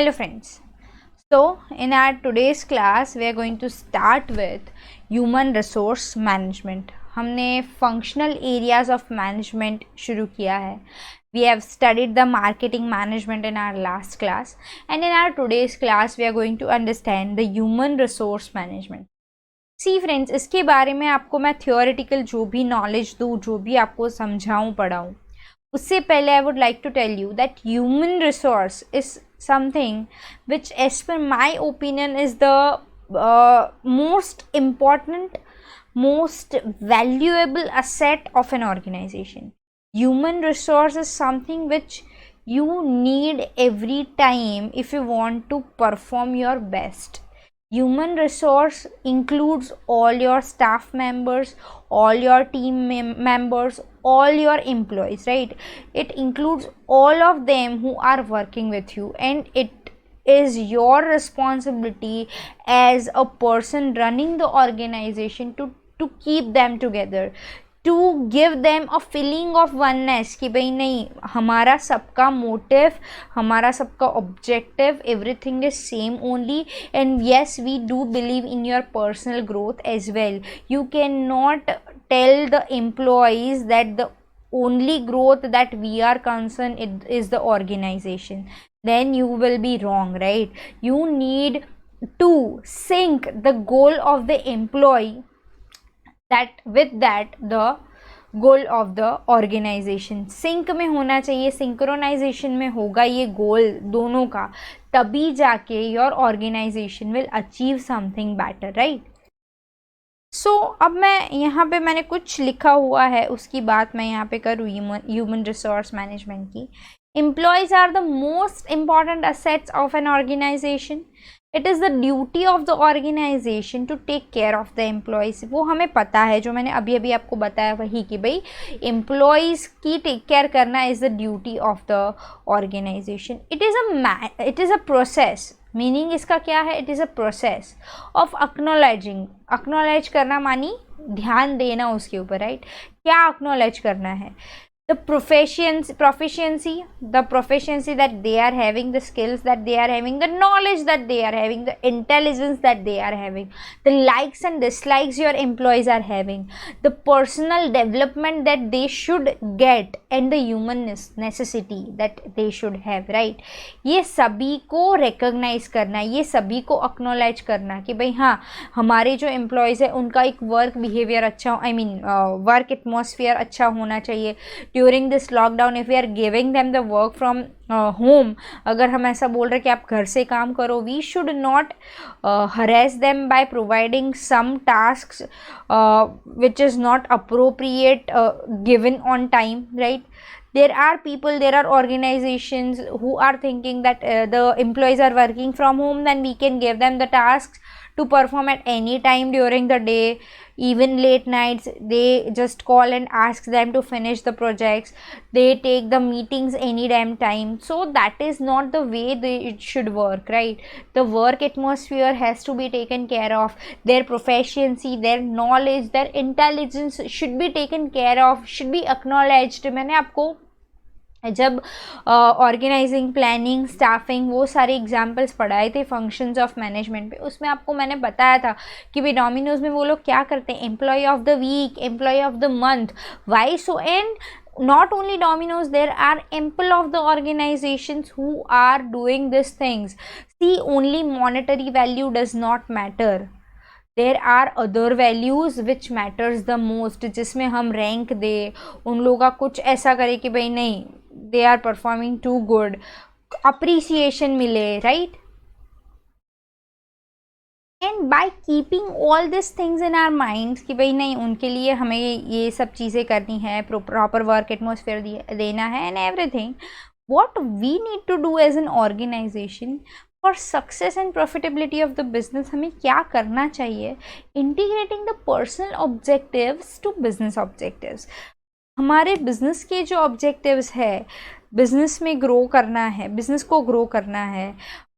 Hello friends. So in our today's class we are going to start with human resource management. हमने functional areas of management शुरू किया है. We have studied the marketing management in our last class, and in our today's class we are going to understand the human resource management. See friends, इसके बारे में आपको मैं theoretical जो भी knowledge दूँ, जो भी आपको समझाऊँ पढ़ाऊँ, उससे पहले I would like to tell you that human resource is something which, as per my opinion, is the most important, most valuable asset of an organization. Human resource is something which you need every time if you want to perform your best. Human resource includes all your staff members, all your team members, all your employees, right? It includes all of them who are working with you, and it is your responsibility as a person running the organization to keep them together, to give them a feeling of oneness कि भाई नहीं, हमारा सबका motive, हमारा सबका objective, everything is same only, and yes we do believe in your personal growth as well. You can not tell the employees that the only growth that we are concerned is the organization. Then you will be wrong, right? You need to sync the goal of the employee that with that the goal of the organization. sync में होना चाहिए, synchronization में होगा ये goal दोनों का, तभी जाके your organization will achieve something better, right? सो अब मैं यहाँ पे मैंने कुछ लिखा हुआ है, उसकी बात मैं यहाँ पे करूँ ह्यूमन रिसोर्स मैनेजमेंट की. Employees are the most important assets of an organisation. It is the duty of the organisation to take care of the employees. वो हमें पता है, जो मैंने अभी अभी आपको बताया वही, कि भाई एम्प्लॉयज़ की टेक केयर करना is the duty of the organisation. It is a process. Meaning इसका क्या है? It is a process of acknowledging. Acknowledge करना मानी ध्यान देना उसके ऊपर, राइट? क्या अक्नोलेज करना है? the proficiency that they are having, the skills that they are having, the knowledge that they are having, the intelligence that they are having, the likes and dislikes your employees are having, the personal development that they should get, and the human necessity that they should have, right? ये सभी को recognize करना, ये सभी को acknowledge करना कि भाई हाँ, हमारे जो employees है उनका एक work behavior अच्छा, work atmosphere अच्छा होना चाहिए. During this lockdown if we are giving them the work from home, अगर हम ऐसा बोल रहे कि आप घर से काम करो, we should not harass them by providing some tasks which is not appropriate given on time, right? There are people, there are organizations who are thinking that the employees are working from home, then we can give them the tasks to perform at any time during the day, even late nights. They just call and ask them to finish the projects. They take the meetings any damn time. So that is not the way it should work, right? The work atmosphere has to be taken care of. Their proficiency, their knowledge, their intelligence should be taken care of, should be acknowledged. मैंने आपको जब organising, planning, staffing, वो सारे examples पढ़ाए थे functions of management पे, उसमें आपको मैंने बताया था कि भाई डोमिनोज में वो लोग क्या करते हैं, employee of the week, employee of the month, why so. And not only Domino's, there are ample of the organizations who are doing these things. See, only monetary value does not matter. There are other values which matters the most, जिसमें हम rank दे, उन लोगों का कुछ ऐसा करे कि भाई नहीं, they are performing too good, appreciation मिले, right? And by keeping all this things in are minds कि भाई नहीं, उनके लिए हमें ये सब चीज़ें करनी है, प्रॉपर वर्क एटमोसफेयर देना है, and everything. What we need to do as an organisation for success and profitability of the business, हमें क्या करना चाहिए? Integrating the personal objectives to business objectives. हमारे बिजनेस के जो ऑब्जेक्टिव्स है, बिजनेस में ग्रो करना है, बिजनेस को ग्रो करना है,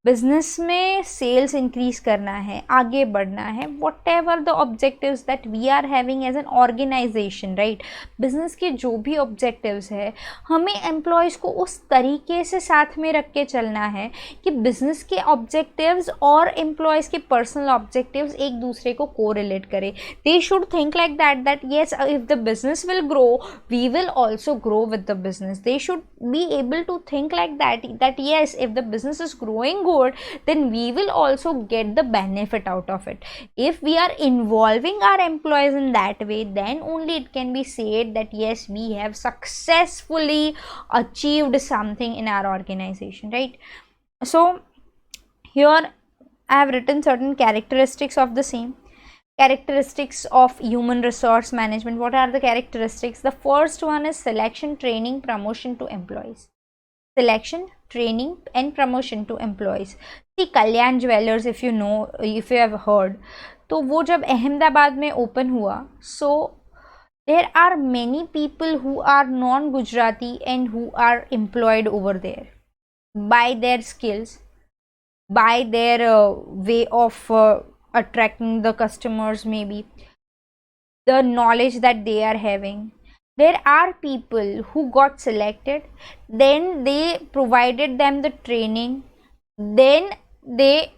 बिजनेस में सेल्स इंक्रीज करना है, आगे बढ़ना है, whatever the objectives that we are having as an organisation, right. Business के जो भी ऑब्जेक्टिव्स है, हमें एम्प्लॉयज़ को उस तरीके से साथ में रख के चलना है कि बिजनेस के ऑब्जेक्टिव्स और एम्प्लॉयज़ के पर्सनल ऑब्जेक्टिव्स एक दूसरे को कोरिलेट करें। They should think like that yes, if the business will grow, we will also grow with the business. They should be able to think like that yes, if the business is growing good, then we will also get the benefit out of it. If we are involving our employees in that way, then only it can be said that yes, we have successfully achieved something in our organization, right? So here I have written certain characteristics of the same. Characteristics of human resource management. What are the characteristics? The first one is selection, training, promotion to employees. Selection, training and promotion to employees. See, Kalyan Jewellers, if you know, if you have heard, तो वो जब अहमदाबाद में open हुआ, so there are many people who are non-Gujarati and who are employed over there by their skills, by their way of attracting the customers, maybe the knowledge that they are having. There are people who got selected, then they provided them the training, then they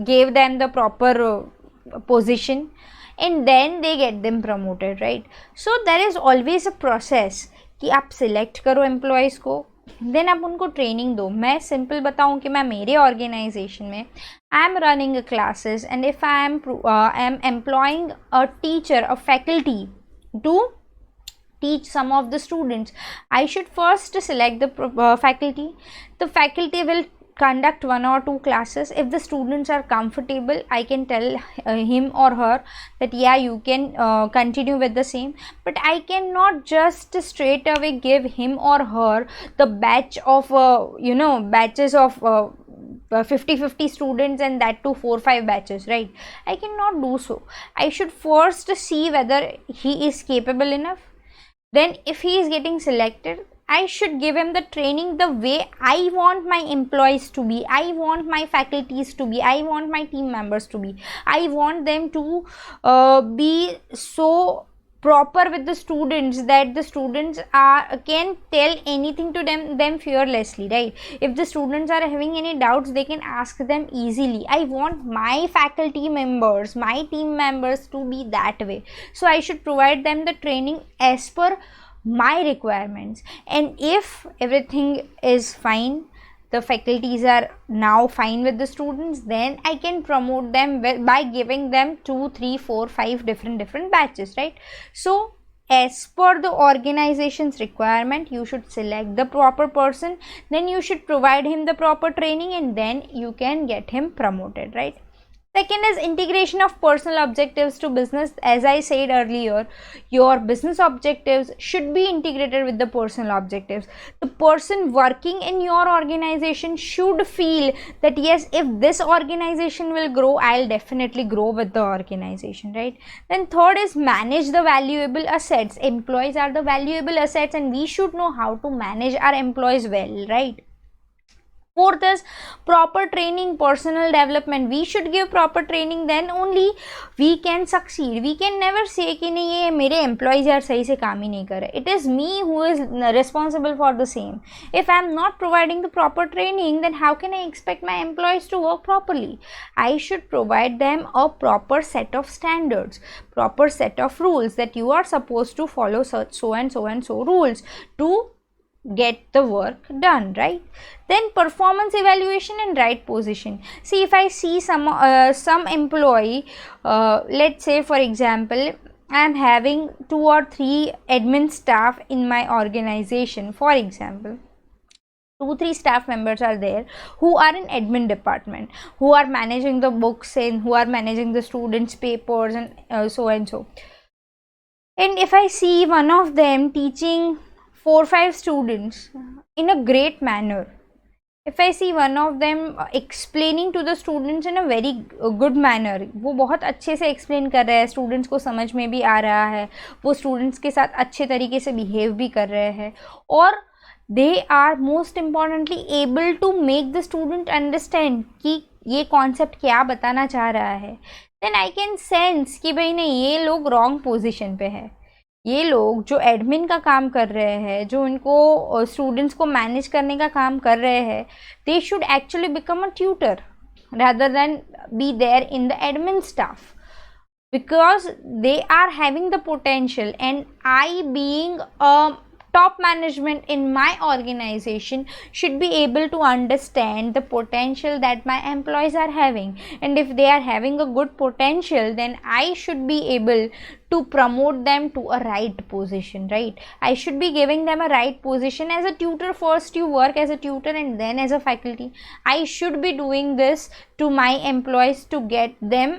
gave them the proper position, and then they get them promoted, right? So there is always a process कि आप select करो employees को, then आप उनको training दो. मैं simple बताऊँ कि मैं मेरे organization में I am running a classes, and if I am employing a teacher, a faculty to teach some of the students, I should first select the faculty. The faculty will conduct 1 or 2 classes. If the students are comfortable, I can tell him or her that yeah, you can continue with the same, but I cannot just straight away give him or her the batch of batches of 50 students, and that to 4-5 batches, right? I cannot do so. I should first see whether he is capable enough. Then if he is getting selected, I should give him the training the way I want my employees to be, I want my faculties to be, I want my team members to be. I want them to be so proper with the students that the students can tell anything to them fearlessly, right? If the students are having any doubts, they can ask them easily. I want my faculty members, my team members to be that way. So I should provide them the training as per my requirements, and if everything is fine, the faculties are now fine with the students, then I can promote them by giving them 2, 3, 4, 5 different batches, right? So as per the organization's requirement, you should select the proper person, then you should provide him the proper training, and then you can get him promoted, right? Second is integration of personal objectives to business. As I said earlier, your business objectives should be integrated with the personal objectives. The person working in your organization should feel that yes, if this organization will grow, I'll definitely grow with the organization, right? Then third is manage the valuable assets. Employees are the valuable assets, and we should know how to manage our employees well, right? Fourth is proper training, personal development. We should give proper training, then only we can succeed. We can never say कि नहीं ये मेरे employees यार सही से काम ही नहीं कर रहे. It is me who is responsible for the same. If I am not providing the proper training, then how can I expect my employees to work properly? I should provide them a proper set of standards, proper set of rules that you are supposed to follow such so and so rules to get the work done, right? Then performance evaluation and right position. See, if I see some employee, let's say for example, I am having 2 or 3 admin staff in my organization. For example, 2-3 staff members are there who are in admin department, who are managing the books and who are managing the students' papers and so and so. And if I see one of them teaching 4-5 students in a great manner, if I see one of them explaining to the students in a very good manner, वो बहुत अच्छे से explain कर रहे हैं, students को समझ में भी आ रहा है, वो students के साथ अच्छे तरीके से behave भी कर रहे हैं, और they are most importantly able to make the student understand कि ये कॉन्सेप्ट क्या बताना चाह रहा है, देन आई कैन सेंस कि भाई नहीं, ये लोग रॉन्ग पोजिशन पे है। ये लोग जो एडमिन का काम कर रहे हैं, जो इनको स्टूडेंट्स को मैनेज करने का काम कर रहे हैं, they should actually become a tutor rather than be there in the admin staff, because they are having the potential, and I being a top management in my organization should be able to understand the potential that my employees are having, and if they are having a good potential, then I should be able to promote them to a right position, right? I should be giving them a right position as a tutor. First you work as a tutor and then as a faculty. I should be doing this to my employees to get them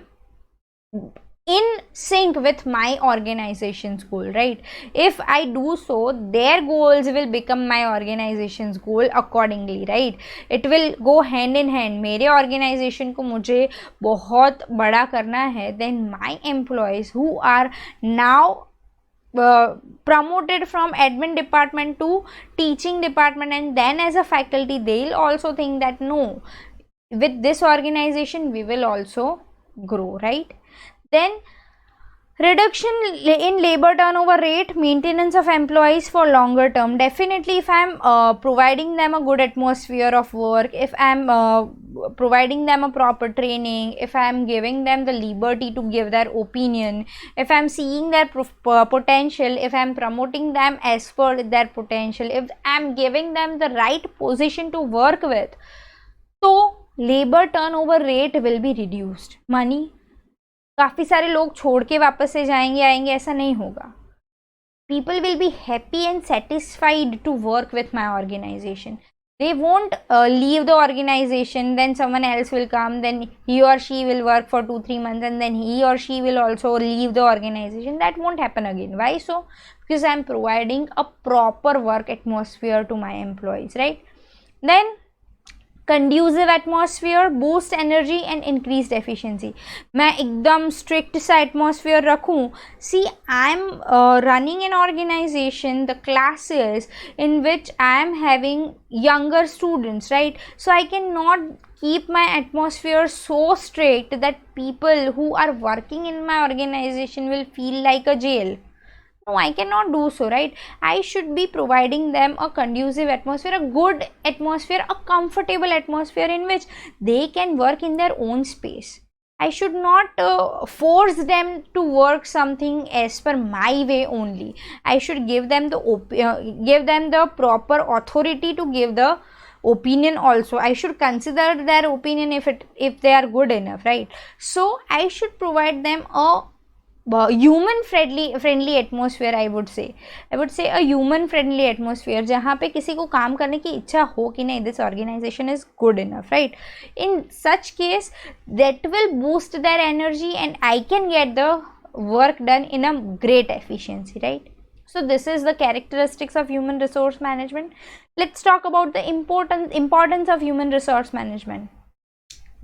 in sync with my organization's goal, right? If I do so, their goals will become my organization's goal accordingly, right? It will go hand in hand. मेरे organization को मुझे बहुत बड़ा करना है, then my employees who are now promoted from admin department to teaching department and then as a faculty, they'll also think that no, with this organization we will also grow, right? Then reduction in labor turnover rate, maintenance of employees for longer term. Definitely if I am providing them a good atmosphere of work, if I am providing them a proper training, if I am giving them the liberty to give their opinion, if I am seeing their potential, if I am promoting them as per their potential, if I am giving them the right position to work with, so labor turnover rate will be reduced. Money, काफ़ी सारे लोग छोड़ के वापस से जाएंगे आएंगे, ऐसा नहीं होगा. People will be happy and satisfied to work with my organization. They won't leave the organization, then someone else will come, then he or she will work for 2-3 months and then he or she will also leave the organization. That won't happen again. Why so? Because I am providing a proper work atmosphere to my employees, right? Then conducive atmosphere, boost energy and increased efficiency. मैं एकदम strict सा atmosphere रखूँ. See, I'm running an organization, the classes in which I am having younger students, right? So I cannot keep my atmosphere so strict that people who are working in my organization will feel like a jail. No, I cannot do so, right? I should be providing them a conducive atmosphere, a good atmosphere, a comfortable atmosphere in which they can work in their own space. I should not force them to work something as per my way only. I should give them the proper authority to give the opinion also. I should consider their opinion if they are good enough, right? So I should provide them a human friendly atmosphere. I would say a human friendly atmosphere जहाँ पे किसी को काम करने की इच्छा हो कि नहीं, this organization is good enough, right? In such case, that will boost their energy and I can get the work done in a great efficiency, right? So this is the characteristics of human resource management. Let's talk about the importance of human resource management.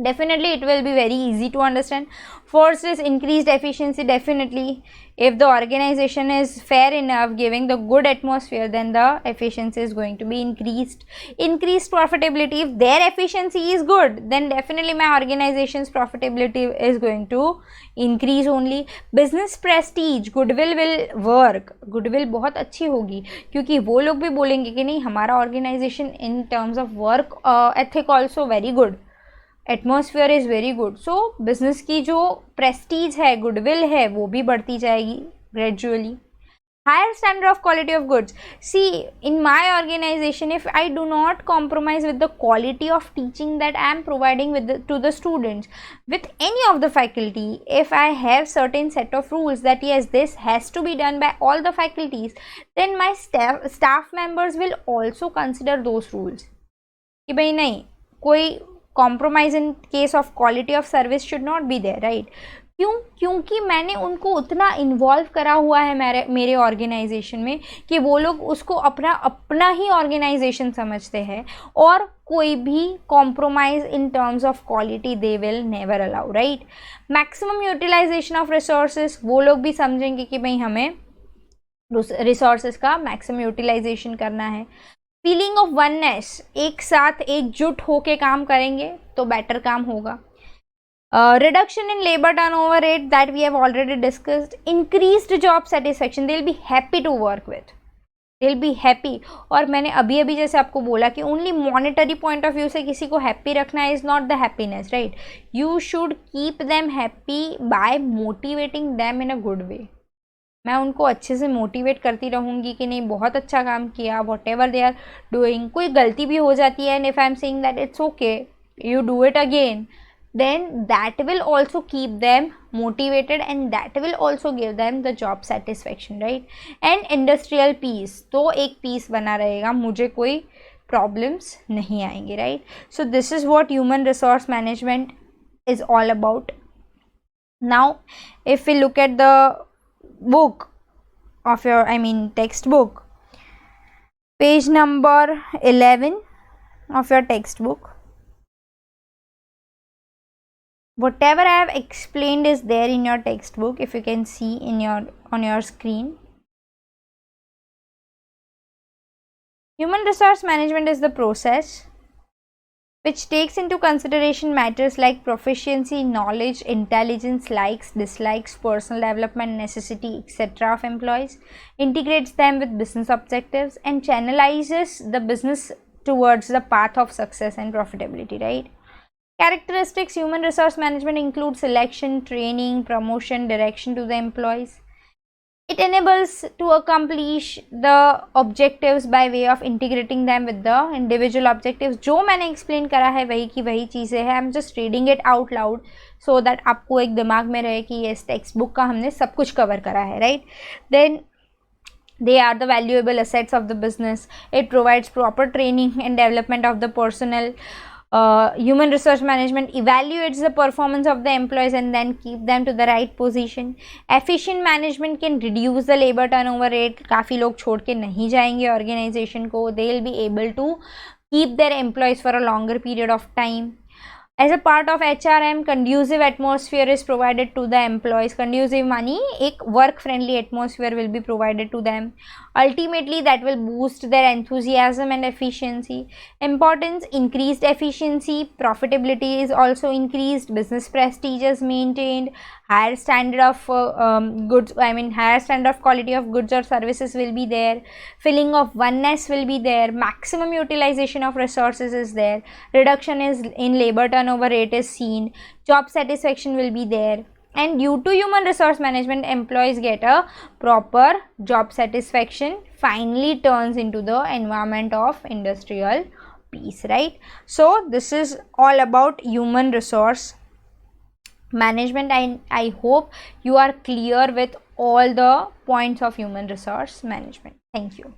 Definitely it will be very easy to understand. First is increased efficiency. Definitely if the organization is fair enough, giving the good atmosphere, then the efficiency is going to be increased profitability. If their efficiency is good, then definitely my organization's profitability is going to increase only. Business prestige, goodwill will work. Goodwill बहुत अच्छी होगी क्योंकि वो लोग भी बोलेंगे कि नहीं, हमारा organization in terms of work ethic also very good, atmosphere is very good. So business की जो प्रेस्टीज है, गुडविल है, वो भी बढ़ती जाएगी gradually. Higher standard of quality of goods. See, in my organisation, if I do not compromise with the quality of teaching that I am providing to the students with any of the faculty, if I have certain set of rules that yes, this has to be done by all the faculties, then my staff members will also consider those rules कि भाई नहीं, कोई compromise in case of quality of service should not be there, right? क्योंकि मैंने उनको उतना involve करा हुआ है मेरे ऑर्गेनाइजेशन में कि वो लोग उसको अपना ही ऑर्गेनाइजेशन समझते हैं और कोई भी compromise in terms of quality they will never allow, right? Maximum utilisation of resources, वो लोग भी समझेंगे कि भाई हमें रिसोर्सेज का मैक्सिमम यूटिलाइजेशन करना है. फीलिंग ऑफ वननेस, एक साथ एकजुट होके काम करेंगे तो बेटर काम होगा. Reduction in labor turnover rate that we have already discussed. Increased job satisfaction, they'll be happy to work with, they'll be happy. और मैंने अभी अभी जैसे आपको बोला कि only monetary point of view से किसी को हैप्पी रखना is not the happiness, right. You should keep them happy by motivating them in a good way. मैं उनको अच्छे से मोटिवेट करती रहूँगी कि नहीं बहुत अच्छा काम किया, whatever they are doing. कोई गलती भी हो जाती है and if I am saying that it's okay, you do it again, then that will also keep them motivated and that will also give them the job satisfaction, right. And industrial peace, तो एक peace बना रहेगा, मुझे कोई problems नहीं आएंगे, right. So this is what human resource management is all about. Now if we look at the book of your textbook, page number 11 of your textbook, whatever I have explained is there in your textbook, if you can see in on your screen. Human resource management is the process which takes into consideration matters like proficiency, knowledge, intelligence, likes, dislikes, personal development, necessity, etc. of employees, integrates them with business objectives and channelizes the business towards the path of success and profitability, right. Characteristics human resource management include selection, training, promotion, direction to the employees. It enables to accomplish the objectives by way of integrating them with the individual objectives. जो मैंने explain करा है वही की वही चीज़ें हैं. I'm just reading it out loud so that आपको एक दिमाग में रहे कि ये textbook का हमने सब कुछ cover करा है, right? Then they are the valuable assets of the business. It provides proper training and development of the personnel. Human resource management evaluates the performance of the employees and then keep them to the right position. Efficient management can reduce the labor turnover rate. काफ़ी लोग छोड़ के नहीं जाएंगे organization को. They will be able to keep their employees for a longer period of time. As a part of HRM, conducive atmosphere is provided to the employees. Conducive मानी एक work friendly atmosphere will be provided to them. Ultimately, that will boost their enthusiasm and efficiency. Importance: increased efficiency, profitability is also increased, business prestige is maintained, higher standard of higher standard of quality of goods or services will be there. Feeling of oneness will be there. Maximum utilization of resources is there. Reduction is in labor turnover rate is seen. Job satisfaction will be there. And due to human resource management, employees get a proper job satisfaction, finally turns into the environment of industrial peace, right. So this is all about human resource management. I hope you are clear with all the points of human resource management. Thank you.